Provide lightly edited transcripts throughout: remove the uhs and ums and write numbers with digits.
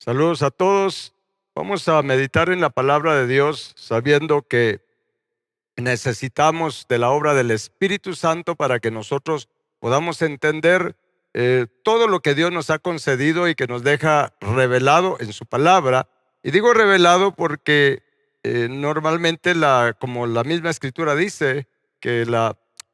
Saludos a todos. Vamos a meditar en la palabra de Dios sabiendo que necesitamos de la obra del Espíritu Santo para que nosotros podamos entender todo lo que Dios nos ha concedido y que nos deja revelado en su palabra. Y digo revelado porque normalmente, como la misma Escritura dice, que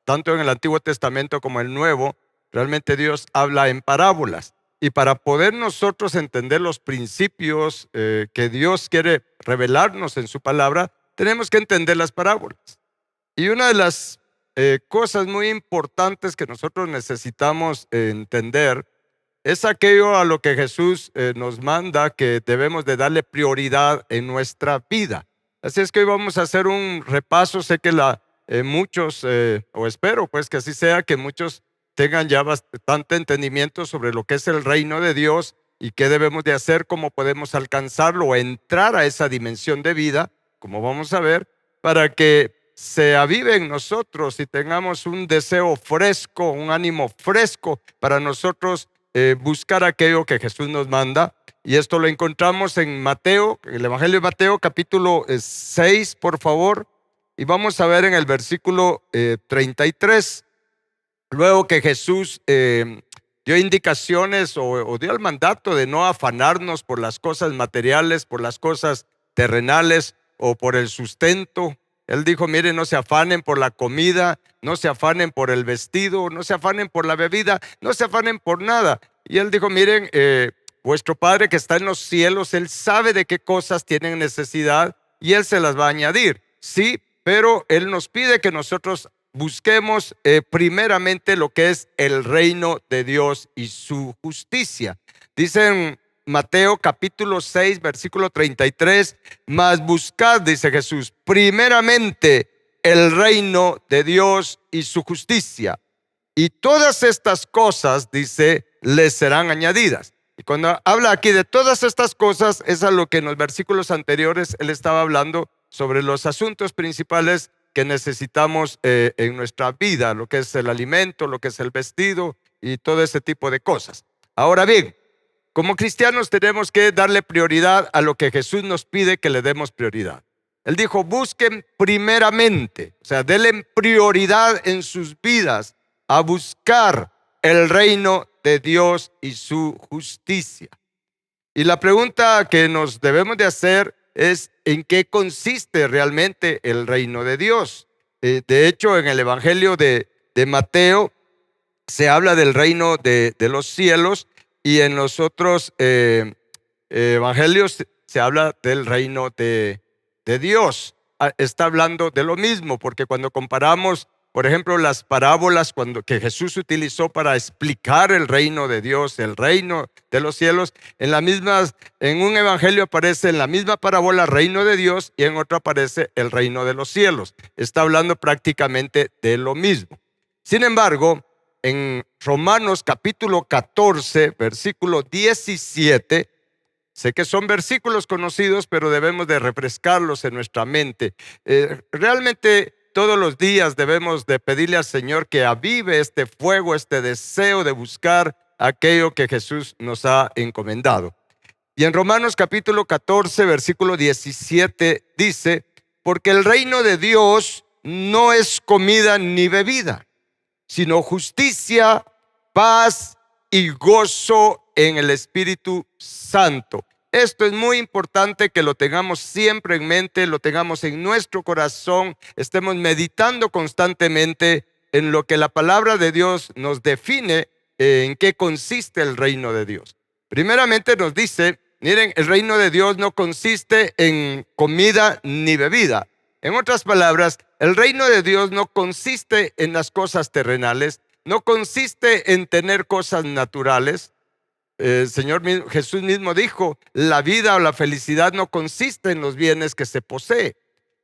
tanto en el Antiguo Testamento como el Nuevo, realmente Dios habla en parábolas. Y para poder nosotros entender los principios que Dios quiere revelarnos en su palabra, tenemos que entender las parábolas. Y una de las cosas muy importantes que nosotros necesitamos entender es aquello a lo que Jesús nos manda, que debemos de darle prioridad en nuestra vida. Así es que hoy vamos a hacer un repaso. Sé que muchos, o espero pues que así sea, que muchos tengan ya bastante entendimiento sobre lo que es el reino de Dios y qué debemos de hacer, cómo podemos alcanzarlo o entrar a esa dimensión de vida, como vamos a ver, para que se avive en nosotros y tengamos un deseo fresco, un ánimo fresco para nosotros buscar aquello que Jesús nos manda. Y esto lo encontramos en Mateo, el Evangelio de Mateo, capítulo 6, por favor. Y vamos a ver en el versículo 33. Luego que Jesús dio indicaciones o dio el mandato de no afanarnos por las cosas materiales, por las cosas terrenales o por el sustento. Él dijo, miren, no se afanen por la comida, no se afanen por el vestido, no se afanen por la bebida, no se afanen por nada. Y él dijo, miren, vuestro Padre que está en los cielos, Él sabe de qué cosas tienen necesidad y Él se las va a añadir. Sí, pero Él nos pide que nosotros busquemos primeramente lo que es el reino de Dios y su justicia. Dice en Mateo capítulo 6, versículo 33, mas buscad, dice Jesús, primeramente el reino de Dios y su justicia. Y todas estas cosas, dice, les serán añadidas. Y cuando habla aquí de todas estas cosas, es a lo que en los versículos anteriores él estaba hablando sobre los asuntos principales que necesitamos en nuestra vida, lo que es el alimento, lo que es el vestido y todo ese tipo de cosas. Ahora bien, como cristianos tenemos que darle prioridad a lo que Jesús nos pide que le demos prioridad. Él dijo, busquen primeramente, o sea, denle prioridad en sus vidas a buscar el reino de Dios y su justicia. Y la pregunta que nos debemos de hacer es en qué consiste realmente el reino de Dios. De hecho, en el Evangelio de Mateo se habla del reino de los cielos y en los otros evangelios se habla del reino de Dios. Está hablando de lo mismo, porque cuando comparamos, por ejemplo, las parábolas que Jesús utilizó para explicar el reino de Dios, el reino de los cielos, en un evangelio aparece en la misma parábola reino de Dios y en otro aparece el reino de los cielos. Está hablando prácticamente de lo mismo. Sin embargo, en Romanos capítulo 14, versículo 17, sé que son versículos conocidos, pero debemos de refrescarlos en nuestra mente. Realmente todos los días debemos de pedirle al Señor que avive este fuego, este deseo de buscar aquello que Jesús nos ha encomendado. Y en Romanos capítulo 14, versículo 17 dice, porque el reino de Dios no es comida ni bebida, sino justicia, paz y gozo en el Espíritu Santo. Esto es muy importante que lo tengamos siempre en mente, lo tengamos en nuestro corazón, estemos meditando constantemente en lo que la palabra de Dios nos define, en qué consiste el reino de Dios. Primeramente nos dice, miren, el reino de Dios no consiste en comida ni bebida. En otras palabras, el reino de Dios no consiste en las cosas terrenales, no consiste en tener cosas naturales. Jesús mismo dijo, la vida o la felicidad no consiste en los bienes que se posee.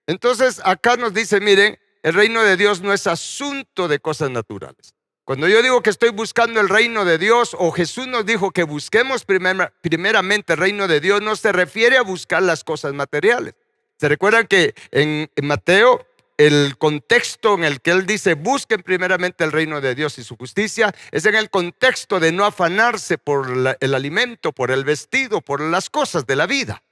Entonces acá nos dice, miren, el reino de Dios no es asunto de cosas naturales. Cuando yo digo que estoy buscando el reino de Dios, o Jesús nos dijo que busquemos primeramente el reino de Dios, no se refiere a buscar las cosas materiales. ¿Se recuerdan que en Mateo el contexto en el que él dice, busquen primeramente el reino de Dios y su justicia, es en el contexto de no afanarse por el alimento, por el vestido, por las cosas de la vida.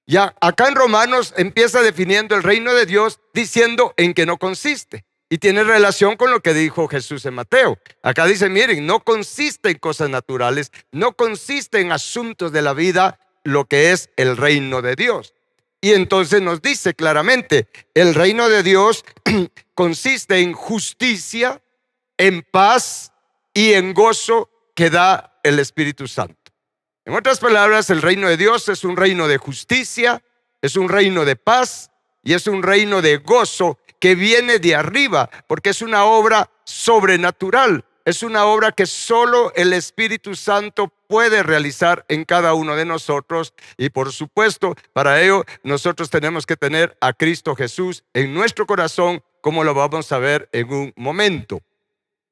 Ya acá en Romanos empieza definiendo el reino de Dios diciendo en qué no consiste. Y tiene relación con lo que dijo Jesús en Mateo. Acá dice, miren, no consiste en cosas naturales, no consiste en asuntos de la vida lo que es el reino de Dios. Y entonces nos dice claramente, el reino de Dios consiste en justicia, en paz y en gozo que da el Espíritu Santo. En otras palabras, el reino de Dios es un reino de justicia, es un reino de paz y es un reino de gozo que viene de arriba, porque es una obra sobrenatural, es una obra que solo el Espíritu Santo puede realizar en cada uno de nosotros. Y por supuesto, para ello nosotros tenemos que tener a Cristo Jesús en nuestro corazón, como lo vamos a ver en un momento.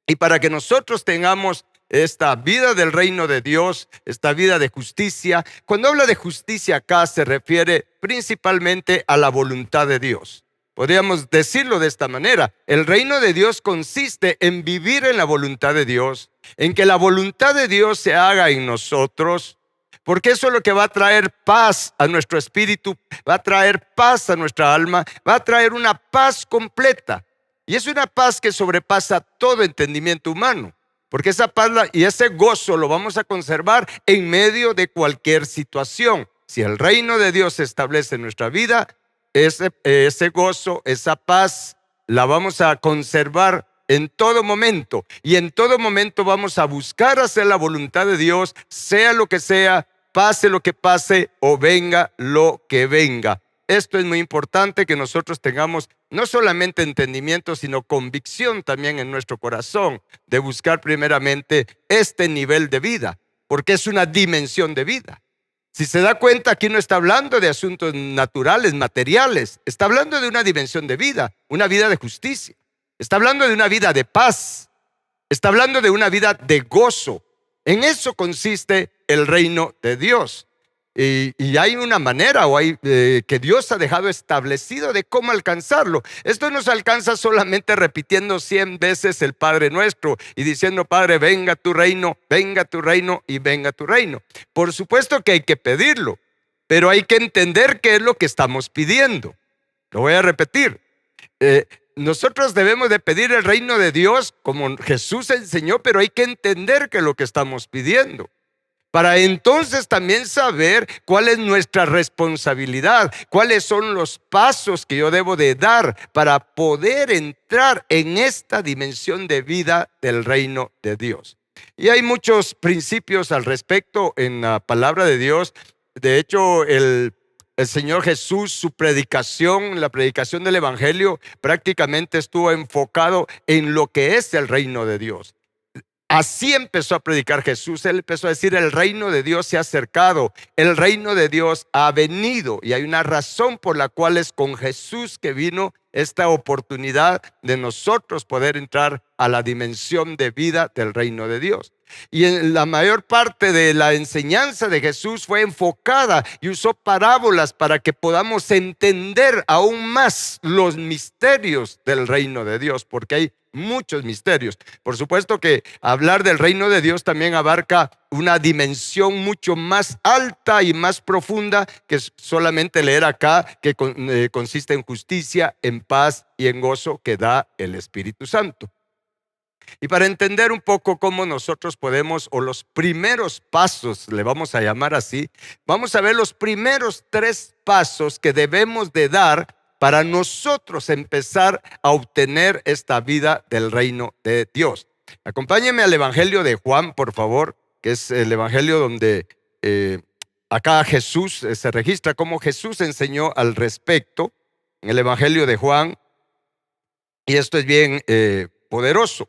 Y para que nosotros tengamos esta vida del reino de Dios, esta vida de justicia, cuando habla de justicia acá se refiere principalmente a la voluntad de Dios. Podríamos decirlo de esta manera, el reino de Dios consiste en vivir en la voluntad de Dios, en que la voluntad de Dios se haga en nosotros, porque eso es lo que va a traer paz a nuestro espíritu, va a traer paz a nuestra alma, va a traer una paz completa. Y es una paz que sobrepasa todo entendimiento humano, porque esa paz y ese gozo lo vamos a conservar en medio de cualquier situación. Si el reino de Dios se establece en nuestra vida, ese gozo, esa paz, la vamos a conservar en todo momento. Y en todo momento vamos a buscar hacer la voluntad de Dios, sea lo que sea, pase lo que pase o venga lo que venga. Esto es muy importante, que nosotros tengamos no solamente entendimiento, sino convicción también en nuestro corazón de buscar primeramente este nivel de vida, porque es una dimensión de vida. Si se da cuenta, aquí no está hablando de asuntos naturales, materiales, está hablando de una dimensión de vida, una vida de justicia, está hablando de una vida de paz, está hablando de una vida de gozo. En eso consiste el reino de Dios. Y hay una manera que Dios ha dejado establecido de cómo alcanzarlo. Esto no se alcanza solamente repitiendo 100 veces el Padre Nuestro y diciendo, Padre, venga tu reino y venga tu reino. Por supuesto que hay que pedirlo, pero hay que entender qué es lo que estamos pidiendo. Lo voy a repetir. Nosotros debemos de pedir el reino de Dios como Jesús enseñó, pero hay que entender qué es lo que estamos pidiendo, para entonces también saber cuál es nuestra responsabilidad, cuáles son los pasos que yo debo de dar para poder entrar en esta dimensión de vida del reino de Dios. Y hay muchos principios al respecto en la palabra de Dios. De hecho, el Señor Jesús, su predicación, la predicación del Evangelio, prácticamente estuvo enfocado en lo que es el reino de Dios. Así empezó a predicar Jesús. Él empezó a decir, el reino de Dios se ha acercado, el reino de Dios ha venido. Y hay una razón por la cual es con Jesús que vino esta oportunidad de nosotros poder entrar a la dimensión de vida del reino de Dios. Y en la mayor parte de la enseñanza de Jesús fue enfocada y usó parábolas para que podamos entender aún más los misterios del reino de Dios, porque hay muchos misterios. Por supuesto que hablar del reino de Dios también abarca una dimensión mucho más alta y más profunda que solamente leer acá, que consiste en justicia, en paz y en gozo que da el Espíritu Santo. Y para entender un poco cómo nosotros podemos, o los primeros pasos, le vamos a llamar así, vamos a ver los primeros 3 pasos que debemos de dar para nosotros empezar a obtener esta vida del reino de Dios. Acompáñenme al Evangelio de Juan, por favor, que es el Evangelio donde acá Jesús se registra cómo Jesús enseñó al respecto, en el Evangelio de Juan, y esto es bien poderoso.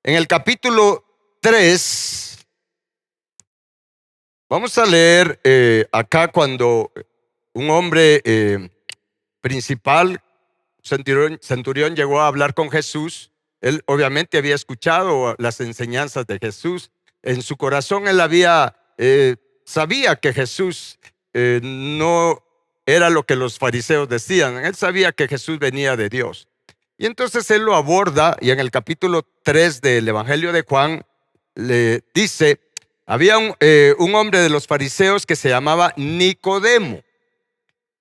En el capítulo 3, vamos a leer acá cuando un hombre principal, centurión, llegó a hablar con Jesús. Él obviamente había escuchado las enseñanzas de Jesús. En su corazón él sabía que Jesús no era lo que los fariseos decían. Él sabía que Jesús venía de Dios. Y entonces él lo aborda y en el capítulo 3 del Evangelio de Juan le dice, había un hombre de los fariseos que se llamaba Nicodemo,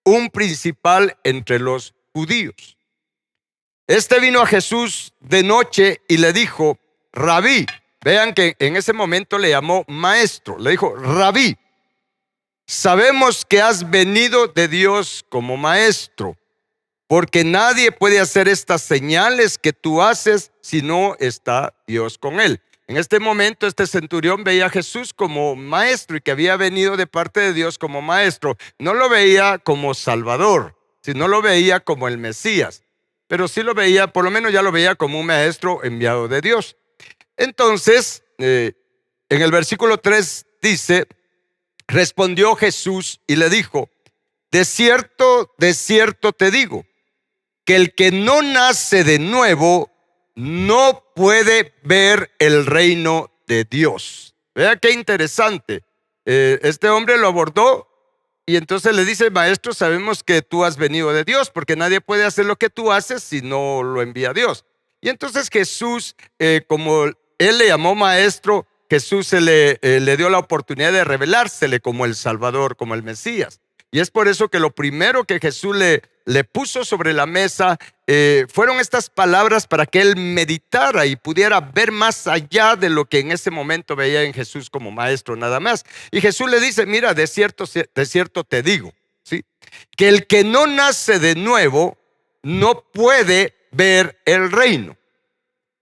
un principal entre los judíos. Este vino a Jesús de noche y le dijo, Rabí. Vean que en ese momento le llamó maestro. Le dijo, Rabí, sabemos que has venido de Dios como maestro, porque nadie puede hacer estas señales que tú haces si no está Dios con él. En este momento este centurión veía a Jesús como maestro y que había venido de parte de Dios como maestro. No lo veía como Salvador, sino lo veía como el Mesías. Pero sí lo veía, por lo menos ya lo veía como un maestro enviado de Dios. Entonces, en el versículo 3 dice, respondió Jesús y le dijo, de cierto te digo, que el que no nace de nuevo no puede ver el reino de Dios. Vea qué interesante. Este hombre lo abordó y entonces le dice, maestro, sabemos que tú has venido de Dios, porque nadie puede hacer lo que tú haces si no lo envía Dios. Y entonces Jesús, como él le llamó maestro, Jesús le dio la oportunidad de revelársele como el Salvador, como el Mesías. Y es por eso que lo primero que Jesús le puso sobre la mesa fueron estas palabras para que él meditara y pudiera ver más allá de lo que en ese momento veía en Jesús como maestro nada más. Y Jesús le dice, mira, de cierto te digo, ¿sí?, que el que no nace de nuevo no puede ver el reino.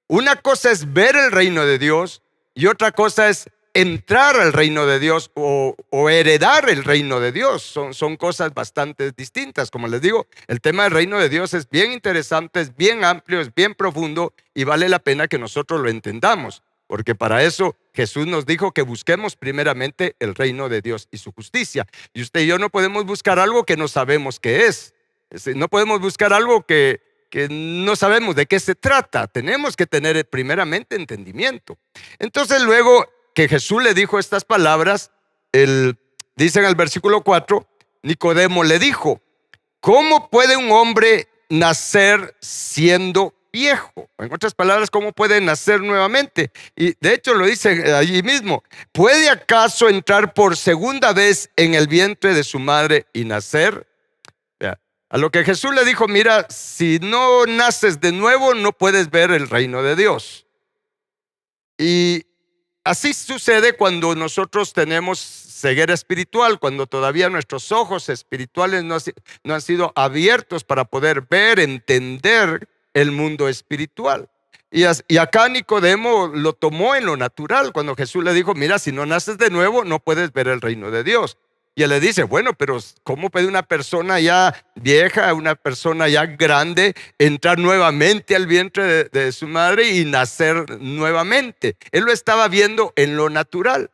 Una cosa es ver el reino de Dios y otra cosa es entrar al reino de Dios o heredar el reino de Dios. Son cosas bastante distintas. Como les digo, el tema del reino de Dios es bien interesante, es bien amplio, es bien profundo y vale la pena que nosotros lo entendamos, porque para eso Jesús nos dijo que busquemos primeramente el reino de Dios y su justicia. Y usted y yo no podemos buscar algo que no sabemos qué es. No podemos buscar algo que no sabemos de qué se trata. Tenemos que tener primeramente entendimiento. Entonces luego que Jesús le dijo estas palabras, dice en el versículo 4, Nicodemo le dijo, ¿cómo puede un hombre nacer siendo viejo? En otras palabras, ¿cómo puede nacer nuevamente? Y de hecho lo dice allí mismo, ¿puede acaso entrar por segunda vez en el vientre de su madre y nacer? A lo que Jesús le dijo, mira, si no naces de nuevo, no puedes ver el reino de Dios. Y así sucede cuando nosotros tenemos ceguera espiritual, cuando todavía nuestros ojos espirituales no han sido abiertos para poder ver, entender el mundo espiritual. Y acá Nicodemo lo tomó en lo natural, cuando Jesús le dijo, mira, si no naces de nuevo, no puedes ver el reino de Dios. Y él le dice, bueno, pero ¿cómo puede una persona ya vieja, una persona ya grande, entrar nuevamente al vientre de su madre y nacer nuevamente? Él lo estaba viendo en lo natural.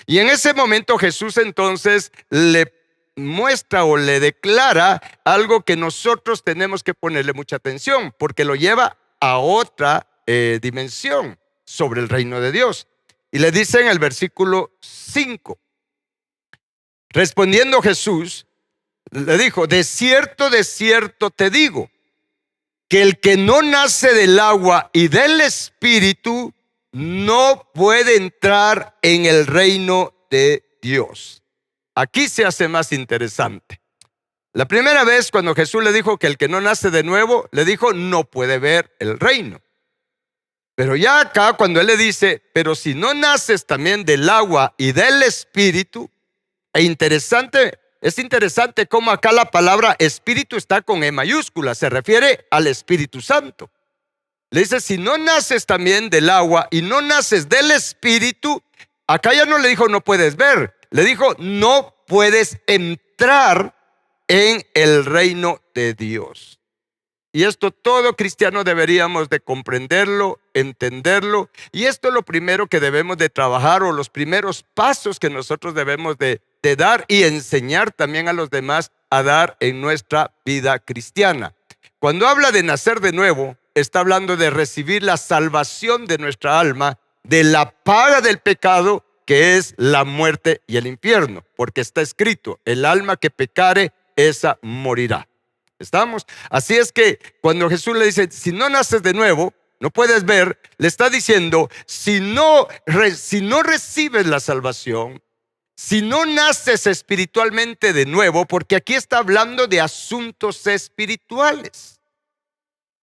Y en ese momento Jesús entonces le muestra o le declara algo que nosotros tenemos que ponerle mucha atención, porque lo lleva a otra dimensión sobre el reino de Dios. Y le dice en el versículo 5, respondiendo Jesús, le dijo, de cierto te digo, que el que no nace del agua y del Espíritu no puede entrar en el reino de Dios. Aquí se hace más interesante. La primera vez cuando Jesús le dijo que el que no nace de nuevo, le dijo, no puede ver el reino. Pero ya acá cuando él le dice, pero si no naces también del agua y del Espíritu, es interesante cómo acá la palabra espíritu está con E mayúscula, se refiere al Espíritu Santo. Le dice, si no naces también del agua y no naces del Espíritu, acá ya no le dijo no puedes ver, le dijo no puedes entrar en el reino de Dios. Y esto todo cristiano deberíamos de comprenderlo, entenderlo. Y esto es lo primero que debemos de trabajar, o los primeros pasos que nosotros debemos de dar y enseñar también a los demás a dar en nuestra vida cristiana. Cuando habla de nacer de nuevo, está hablando de recibir la salvación de nuestra alma de la paga del pecado, que es la muerte y el infierno. Porque está escrito, el alma que pecare, esa morirá. ¿Estamos? Así es que cuando Jesús le dice, si no naces de nuevo, no puedes ver, le está diciendo, si no recibes la salvación, si no naces espiritualmente de nuevo, porque aquí está hablando de asuntos espirituales.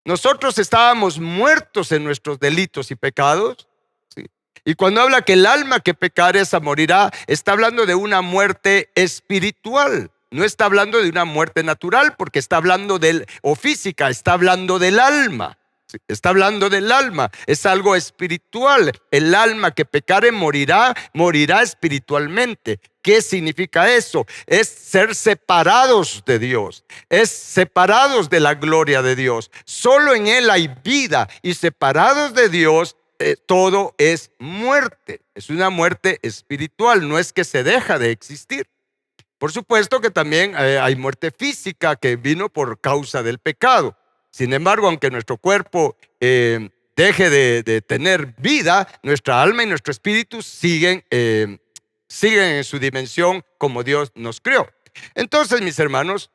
Nosotros estábamos muertos en nuestros delitos y pecados, ¿sí? Y cuando habla que el alma que pecare esa morirá, está hablando de una muerte espiritual. No está hablando de una muerte natural, porque está hablando o física, está hablando del alma. ¿Sí? Está hablando del alma, es algo espiritual. El alma que pecare morirá espiritualmente. ¿Qué significa eso? Es ser separados de Dios, es separados de la gloria de Dios. Solo en Él hay vida, y separados de Dios, todo es muerte. Es una muerte espiritual, no es que se deja de existir. Por supuesto que también hay muerte física que vino por causa del pecado. Sin embargo, aunque nuestro cuerpo deje de tener vida, nuestra alma y nuestro espíritu siguen en su dimensión como Dios nos creó. Entonces, mis hermanos,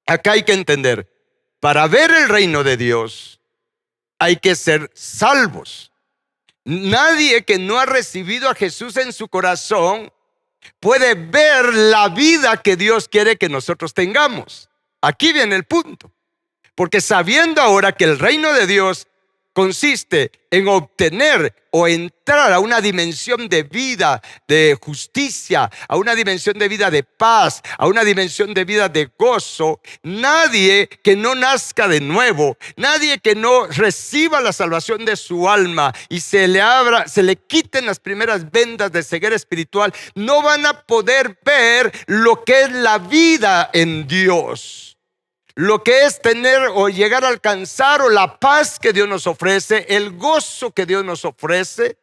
acá hay que entender, para ver el reino de Dios hay que ser salvos. Nadie que no ha recibido a Jesús en su corazón puede ver la vida que Dios quiere que nosotros tengamos. Aquí viene el punto. Porque sabiendo ahora que el reino de Dios consiste en obtener o entrar a una dimensión de vida, de justicia, a una dimensión de vida de paz, a una dimensión de vida de gozo, nadie que no nazca de nuevo, nadie que no reciba la salvación de su alma y se le quiten las primeras vendas de ceguera espiritual, no van a poder ver lo que es la vida en Dios. Lo que es tener o llegar a alcanzar o la paz que Dios nos ofrece, el gozo que Dios nos ofrece.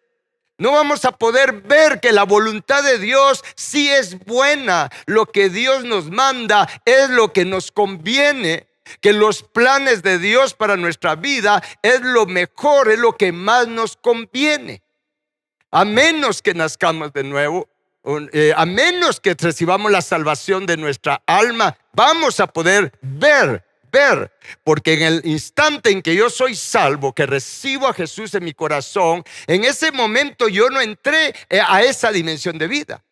No vamos a poder ver que la voluntad de Dios sí es buena. Lo que Dios nos manda es lo que nos conviene. Que los planes de Dios para nuestra vida es lo mejor, es lo que más nos conviene. A menos que nazcamos de nuevo, a menos que recibamos la salvación de nuestra alma, vamos a poder ver, porque en el instante en que yo soy salvo, que recibo a Jesús en mi corazón, en ese momento yo no entré a esa dimensión de vida.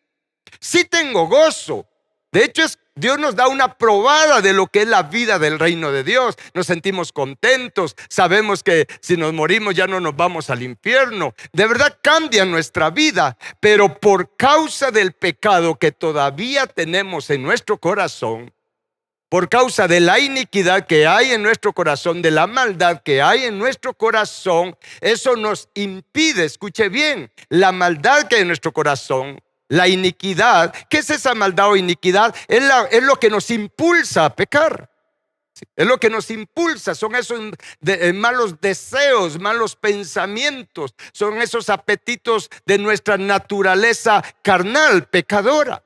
Sí tengo gozo. De hecho, Dios nos da una probada de lo que es la vida del reino de Dios. Nos sentimos contentos, sabemos que si nos morimos ya no nos vamos al infierno. De verdad cambia nuestra vida, pero por causa del pecado que todavía tenemos en nuestro corazón, por causa de la iniquidad que hay en nuestro corazón, de la maldad que hay en nuestro corazón, eso nos impide, escuche bien, la maldad que hay en nuestro corazón, la iniquidad. ¿Qué es esa maldad o iniquidad? Es lo que nos impulsa a pecar. Es lo que nos impulsa, son esos malos deseos, malos pensamientos, son esos apetitos de nuestra naturaleza carnal, pecadora.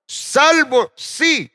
Salvo, sí.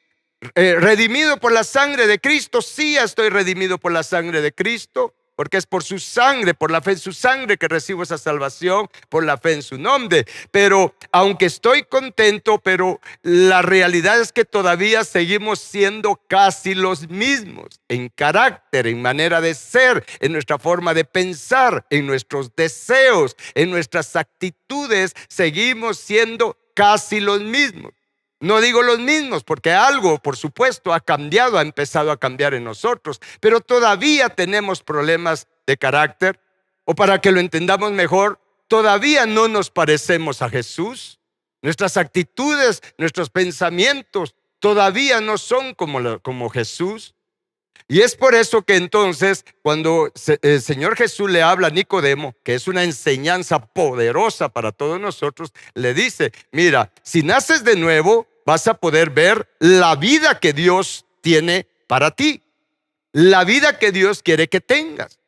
Redimido por la sangre de Cristo, sí estoy redimido por la sangre de Cristo, porque es por su sangre, por la fe en su sangre que recibo esa salvación, por la fe en su nombre. Pero aunque estoy contento, pero la realidad es que todavía seguimos siendo casi los mismos en carácter, en manera de ser, en nuestra forma de pensar, en nuestros deseos, en nuestras actitudes, seguimos siendo casi los mismos. No digo los mismos porque algo, por supuesto, ha cambiado, ha empezado a cambiar en nosotros, pero todavía tenemos problemas de carácter, o para que lo entendamos mejor, todavía no nos parecemos a Jesús. Nuestras actitudes, nuestros pensamientos todavía no son como Jesús. Y es por eso que entonces cuando el Señor Jesús le habla a Nicodemo, que es una enseñanza poderosa para todos nosotros, le dice, mira, si naces de nuevo, vas a poder ver la vida que Dios tiene para ti, la vida que Dios quiere que tengas,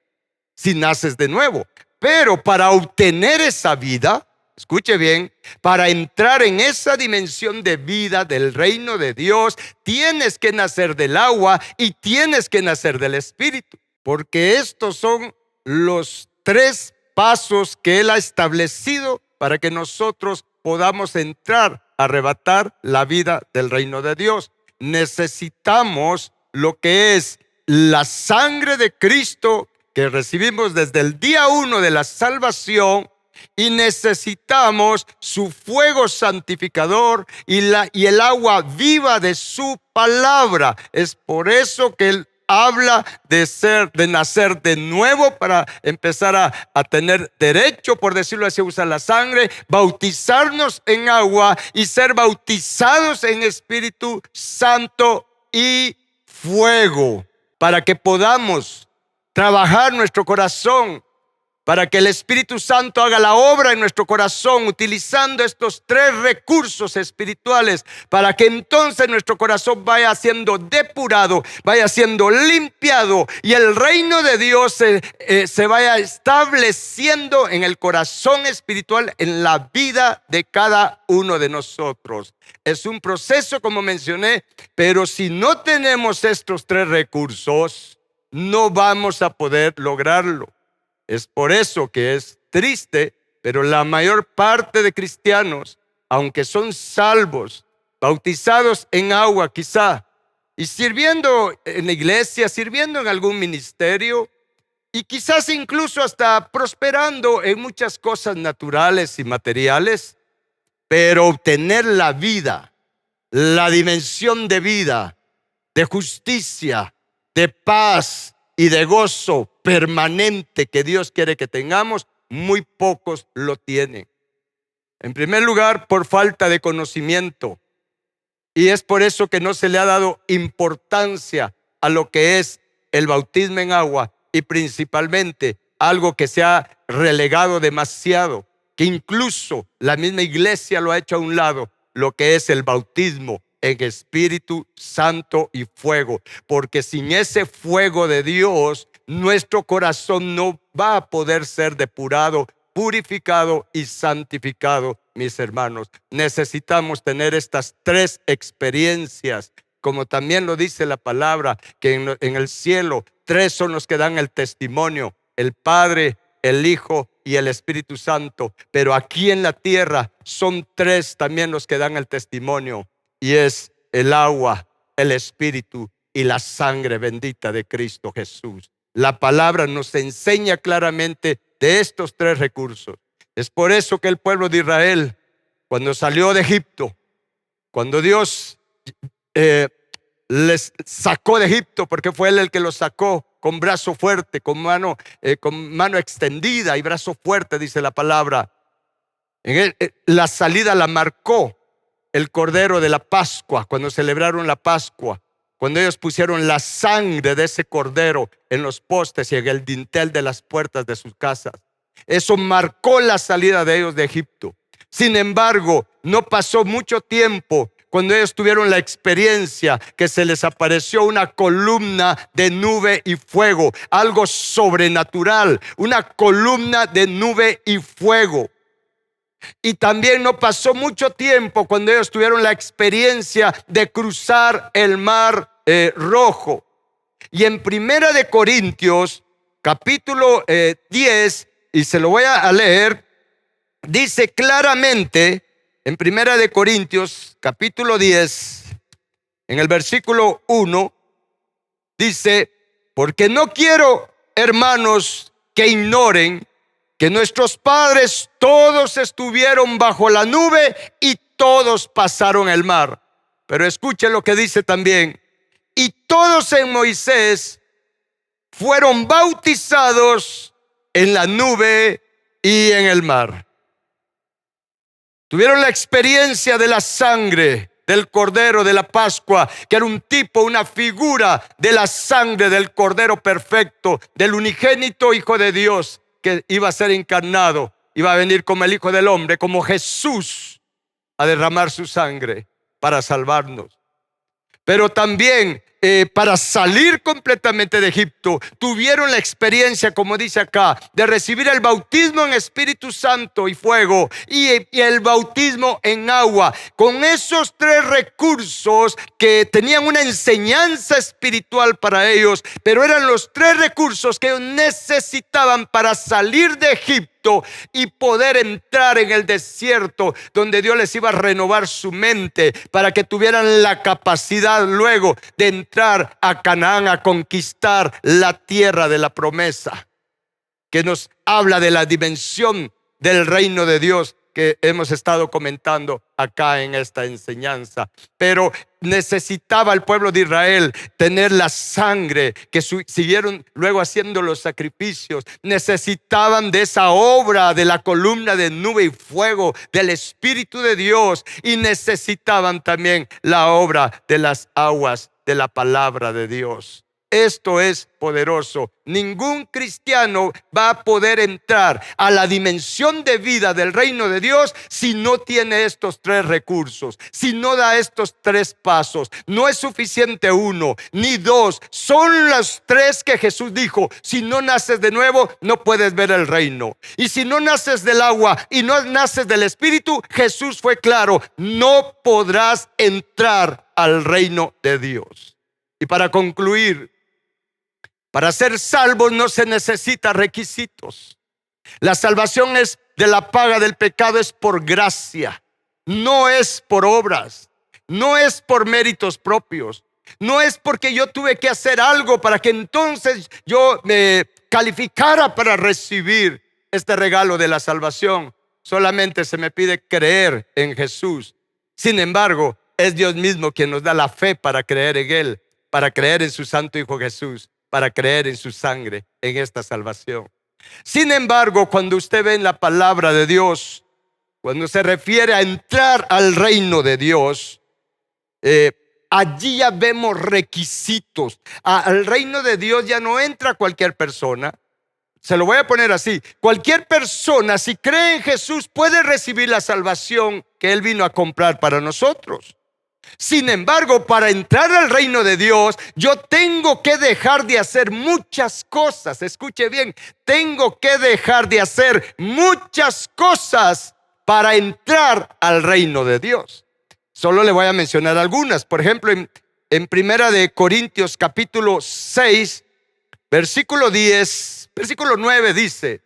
si naces de nuevo. Pero para obtener esa vida, escuche bien, para entrar en esa dimensión de vida del reino de Dios, tienes que nacer del agua y tienes que nacer del Espíritu, porque estos son los 3 pasos que Él ha establecido para que nosotros podamos entrar a arrebatar la vida del reino de Dios. necesitamos lo que es la sangre de Cristo que recibimos desde el día 1 de la salvación, y necesitamos su fuego santificador y el agua viva de su palabra. Es por eso que Él habla de nacer de nuevo, para empezar a tener derecho, por decirlo así, a usar la sangre, bautizarnos en agua y ser bautizados en Espíritu Santo y fuego, para que podamos trabajar nuestro corazón, para que el Espíritu Santo haga la obra en nuestro corazón, utilizando estos 3 recursos espirituales, para que entonces nuestro corazón vaya siendo depurado, vaya siendo limpiado, y el reino de Dios se vaya estableciendo en el corazón espiritual, en la vida de cada uno de nosotros. Es un proceso, como mencioné, pero si no tenemos estos 3 recursos, no vamos a poder lograrlo. Es por eso que es triste, pero la mayor parte de cristianos, aunque son salvos, bautizados en agua quizá, y sirviendo en la iglesia, sirviendo en algún ministerio, y quizás incluso hasta prosperando en muchas cosas naturales y materiales, pero obtener la vida, la dimensión de vida, de justicia, de paz y de gozo permanente que Dios quiere que tengamos, muy pocos lo tienen. En primer lugar, por falta de conocimiento. Y es por eso que no se le ha dado importancia a lo que es el bautismo en agua, y principalmente algo que se ha relegado demasiado, que incluso la misma iglesia lo ha hecho a un lado, lo que es el bautismo en Espíritu Santo y fuego. Porque sin ese fuego de Dios, nuestro corazón no va a poder ser depurado, purificado y santificado, mis hermanos. Necesitamos tener estas 3 experiencias, como también lo dice la palabra, que en el cielo 3 son los que dan el testimonio: el Padre, el Hijo y el Espíritu Santo. Pero aquí en la tierra son 3 también los que dan el testimonio, y es el agua, el Espíritu y la sangre bendita de Cristo Jesús. La palabra nos enseña claramente de estos 3 recursos. Es por eso que el pueblo de Israel, cuando salió de Egipto, cuando Dios les sacó de Egipto, porque fue Él el que los sacó con brazo fuerte, con mano extendida y brazo fuerte, dice la palabra. La salida la marcó el Cordero de la Pascua, cuando celebraron la Pascua, cuando ellos pusieron la sangre de ese Cordero en los postes y en el dintel de las puertas de sus casas. Eso marcó la salida de ellos de Egipto. Sin embargo, no pasó mucho tiempo cuando ellos tuvieron la experiencia que se les apareció una columna de nube y fuego, algo sobrenatural, una columna de nube y fuego. Y también no pasó mucho tiempo cuando ellos tuvieron la experiencia de cruzar el mar Rojo. Y en Primera de Corintios, capítulo 10, y se lo voy a leer, dice claramente en Primera de Corintios, capítulo 10, en el versículo 1, dice: porque no quiero, hermanos, que ignoren que nuestros padres todos estuvieron bajo la nube y todos pasaron el mar. Pero escuchen lo que dice también: y todos en Moisés fueron bautizados en la nube y en el mar. Tuvieron la experiencia de la sangre del Cordero de la Pascua, que era un tipo, una figura de la sangre del Cordero perfecto, del unigénito Hijo de Dios, que iba a ser encarnado, iba a venir como el Hijo del Hombre, como Jesús, a derramar su sangre para salvarnos. Pero también para salir completamente de Egipto, tuvieron la experiencia, como dice acá, de recibir el bautismo en Espíritu Santo y fuego y el bautismo en agua. Con esos tres recursos que tenían una enseñanza espiritual para ellos, pero eran los tres recursos que ellos necesitaban para salir de Egipto y poder entrar en el desierto, donde Dios les iba a renovar su mente para que tuvieran la capacidad luego de entrar a Canaán, a conquistar la tierra de la promesa, que nos habla de la dimensión del reino de Dios que hemos estado comentando acá en esta enseñanza. Pero necesitaba el pueblo de Israel tener la sangre, que siguieron luego haciendo los sacrificios. Necesitaban de esa obra de la columna de nube y fuego del Espíritu de Dios, y necesitaban también la obra de las aguas de la palabra de Dios. Esto es poderoso. Ningún cristiano va a poder entrar a la dimensión de vida del reino de Dios si no tiene estos tres recursos, si no da estos tres pasos. No es suficiente uno ni dos, son los tres que Jesús dijo: si no naces de nuevo, no puedes ver el reino. Y si no naces del agua y no naces del Espíritu, Jesús fue claro: no podrás entrar al reino de Dios. Y para concluir, para ser salvos no se necesita requisitos. La salvación es de la paga del pecado, es por gracia, no es por obras, no es por méritos propios, no es porque yo tuve que hacer algo para que entonces yo me calificara para recibir este regalo de la salvación. Solamente se me pide creer en Jesús. Sin embargo, es Dios mismo quien nos da la fe para creer en Él, para creer en su Santo Hijo Jesús, para creer en su sangre, en esta salvación. Sin embargo, cuando usted ve en la palabra de Dios, cuando se refiere a entrar al reino de Dios, allí ya vemos requisitos. Al reino de Dios ya no entra cualquier persona. Se lo voy a poner así: cualquier persona, si cree en Jesús, puede recibir la salvación que Él vino a comprar para nosotros. Sin embargo, para entrar al reino de Dios, yo tengo que dejar de hacer muchas cosas. Escuche bien, tengo que dejar de hacer muchas cosas para entrar al reino de Dios. Solo le voy a mencionar algunas. Por ejemplo, en Primera de Corintios capítulo 6, versículo 10, versículo 9 dice: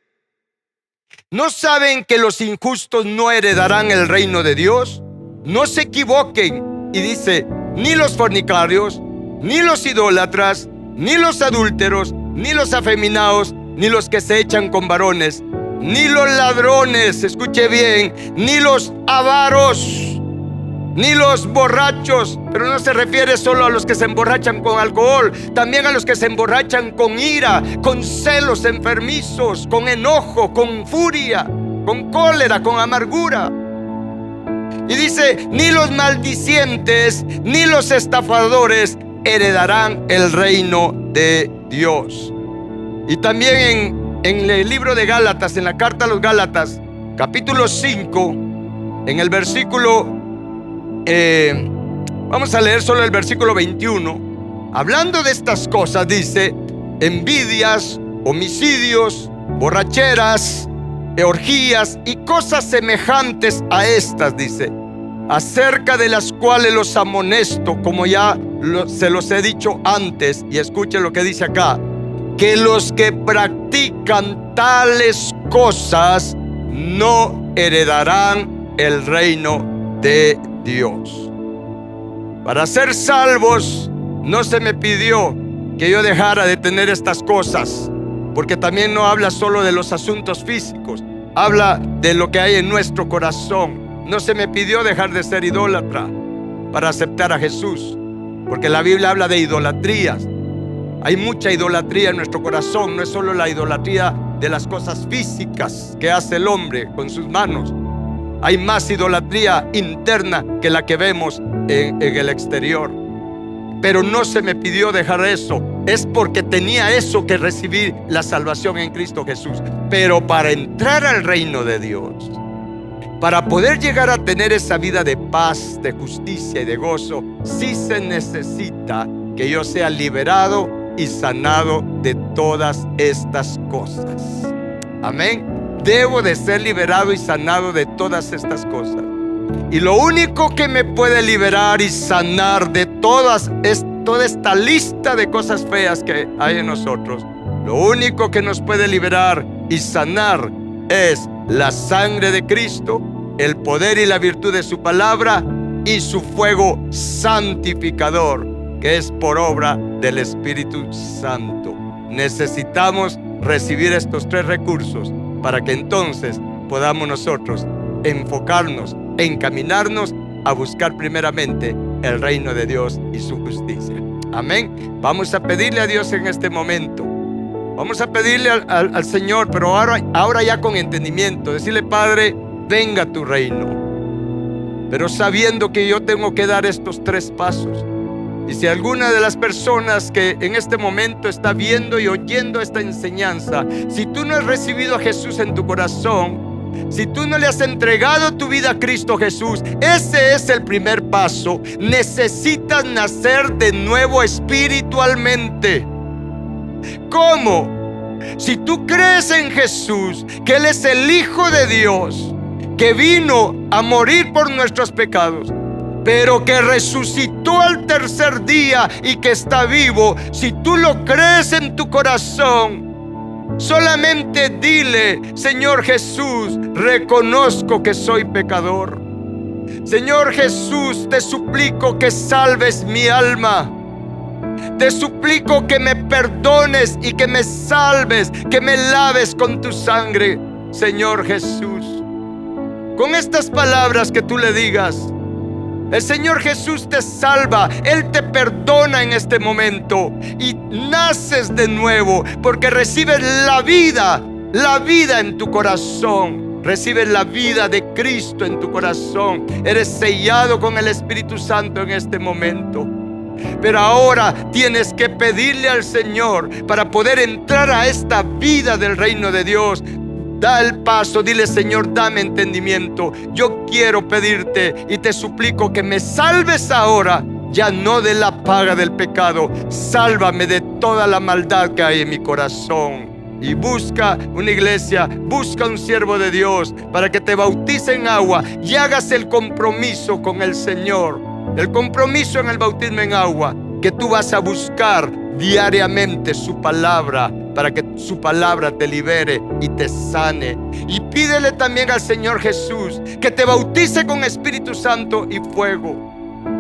¿no saben que los injustos no heredarán el reino de Dios? No se equivoquen. Y dice: ni los fornicarios, ni los idólatras, ni los adúlteros, ni los afeminados, ni los que se echan con varones, ni los ladrones, escuche bien, ni los avaros, ni los borrachos. Pero no se refiere solo a los que se emborrachan con alcohol, también a los que se emborrachan con ira, con celos enfermizos, con enojo, con furia, con cólera, con amargura. Y dice: ni los maldicientes, ni los estafadores heredarán el reino de Dios. Y también en el libro de Gálatas, en la carta a los Gálatas, capítulo 5, en el versículo, vamos a leer solo el versículo 21. Hablando de estas cosas, dice: envidias, homicidios, borracheras, orgías y cosas semejantes a estas, dice, acerca de las cuales los amonesto, como ya se los he dicho antes. Y escuchen lo que dice acá: que los que practican tales cosas no heredarán el reino de Dios. Para ser salvos no se me pidió que yo dejara de tener estas cosas, porque también no habla solo de los asuntos físicos, habla de lo que hay en nuestro corazón. No se me pidió dejar de ser idólatra para aceptar a Jesús, porque la Biblia habla de idolatrías. Hay mucha idolatría en nuestro corazón. No es solo la idolatría de las cosas físicas que hace el hombre con sus manos. Hay más idolatría interna que la que vemos en el exterior. Pero no se me pidió dejar eso. Es porque tenía eso que recibir la salvación en Cristo Jesús. Pero para entrar al reino de Dios, para poder llegar a tener esa vida de paz, de justicia y de gozo, sí se necesita que yo sea liberado y sanado de todas estas cosas. Amén. Debo de ser liberado y sanado de todas estas cosas. Y lo único que me puede liberar y sanar de toda esta lista de cosas feas que hay en nosotros, lo único que nos puede liberar y sanar es la sangre de Cristo, el poder y la virtud de su palabra y su fuego santificador, que es por obra del Espíritu Santo. Necesitamos recibir estos tres recursos para que entonces podamos nosotros enfocarnos, encaminarnos a buscar primeramente el reino de Dios y su justicia. Amén. Vamos a pedirle a Dios en este momento. Vamos a pedirle al Señor, pero ahora ya con entendimiento. Decirle: Padre, venga tu reino. Pero sabiendo que yo tengo que dar estos tres pasos. Y si alguna de las personas que en este momento está viendo y oyendo esta enseñanza, si tú no has recibido a Jesús en tu corazón, si tú no le has entregado tu vida a Cristo Jesús, ese es el primer paso. Necesitas nacer de nuevo espiritualmente. ¿Cómo? Si tú crees en Jesús, que Él es el Hijo de Dios, que vino a morir por nuestros pecados, pero que resucitó al tercer día y que está vivo, si tú lo crees en tu corazón, solamente dile: Señor Jesús, reconozco que soy pecador. Señor Jesús, te suplico que salves mi alma. Te suplico que me perdones y que me salves, que me laves con tu sangre, Señor Jesús. Con estas palabras que tú le digas, el Señor Jesús te salva. Él te perdona en este momento y naces de nuevo, porque recibes la vida en tu corazón. Recibes la vida de Cristo en tu corazón. Eres sellado con el Espíritu Santo en este momento. Pero ahora tienes que pedirle al Señor para poder entrar a esta vida del reino de Dios. Da el paso, dile: Señor, dame entendimiento. Yo quiero pedirte y te suplico que me salves ahora, ya no de la paga del pecado. Sálvame de toda la maldad que hay en mi corazón. Y busca una iglesia, busca un siervo de Dios para que te bautice en agua y hagas el compromiso con el Señor. El compromiso en el bautismo en agua, que tú vas a buscar diariamente su palabra, para que su palabra te libere y te sane. Y pídele también al Señor Jesús que te bautice con Espíritu Santo y fuego,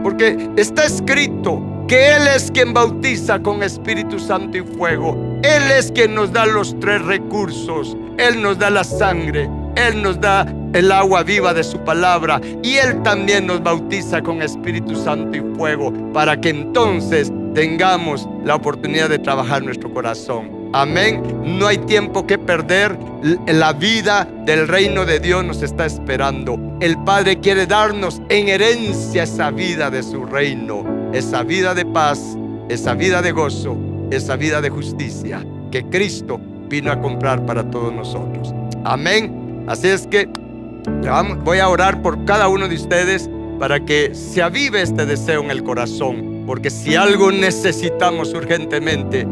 porque está escrito que Él es quien bautiza con Espíritu Santo y fuego. Él es quien nos da los tres recursos. Él nos da la sangre, Él nos da el agua viva de su palabra, y Él también nos bautiza con Espíritu Santo y fuego, para que entonces tengamos la oportunidad de trabajar nuestro corazón. Amén. No hay tiempo que perder. La vida del reino de Dios nos está esperando. El Padre quiere darnos en herencia esa vida de su reino, esa vida de paz, esa vida de gozo, esa vida de justicia que Cristo vino a comprar para todos nosotros. Amén. Así es que voy a orar por cada uno de ustedes para que se avive este deseo en el corazón, porque si algo necesitamos urgentemente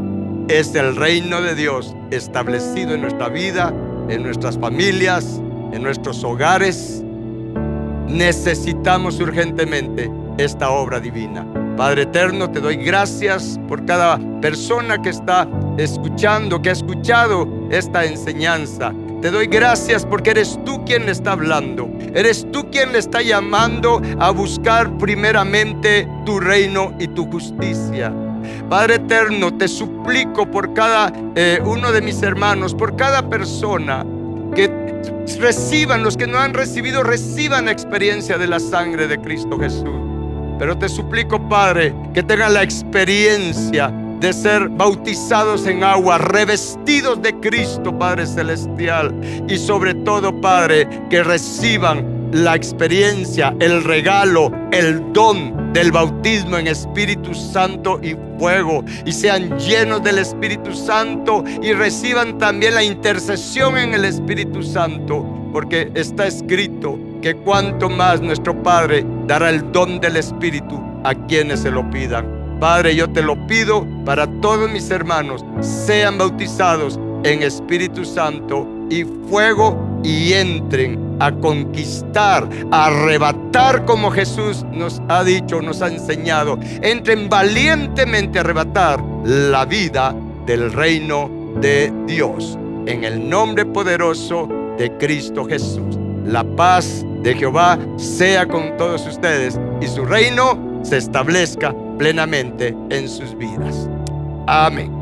es el reino de Dios establecido en nuestra vida, en nuestras familias, en nuestros hogares. Necesitamos urgentemente esta obra divina. Padre eterno, te doy gracias por cada persona que está escuchando, que ha escuchado esta enseñanza. Te doy gracias porque eres tú quien le está hablando. Eres tú quien le está llamando a buscar primeramente tu reino y tu justicia. Padre eterno, te suplico por cada uno de mis hermanos, por cada persona, que reciban, los que no han recibido, reciban la experiencia de la sangre de Cristo Jesús. Pero te suplico, Padre, que tengan la experiencia de ser bautizados en agua, revestidos de Cristo, Padre Celestial. Y sobre todo, Padre, que reciban la experiencia, el regalo, el don del bautismo en Espíritu Santo y fuego, y sean llenos del Espíritu Santo y reciban también la intercesión en el Espíritu Santo, porque está escrito que cuanto más nuestro Padre dará el don del Espíritu a quienes se lo pidan. Padre, yo te lo pido para todos mis hermanos, sean bautizados en Espíritu Santo y fuego y entren a conquistar, a arrebatar como Jesús nos ha dicho, nos ha enseñado. Entren valientemente a arrebatar la vida del reino de Dios. En el nombre poderoso de Cristo Jesús. La paz de Jehová sea con todos ustedes y su reino se establezca plenamente en sus vidas. Amén.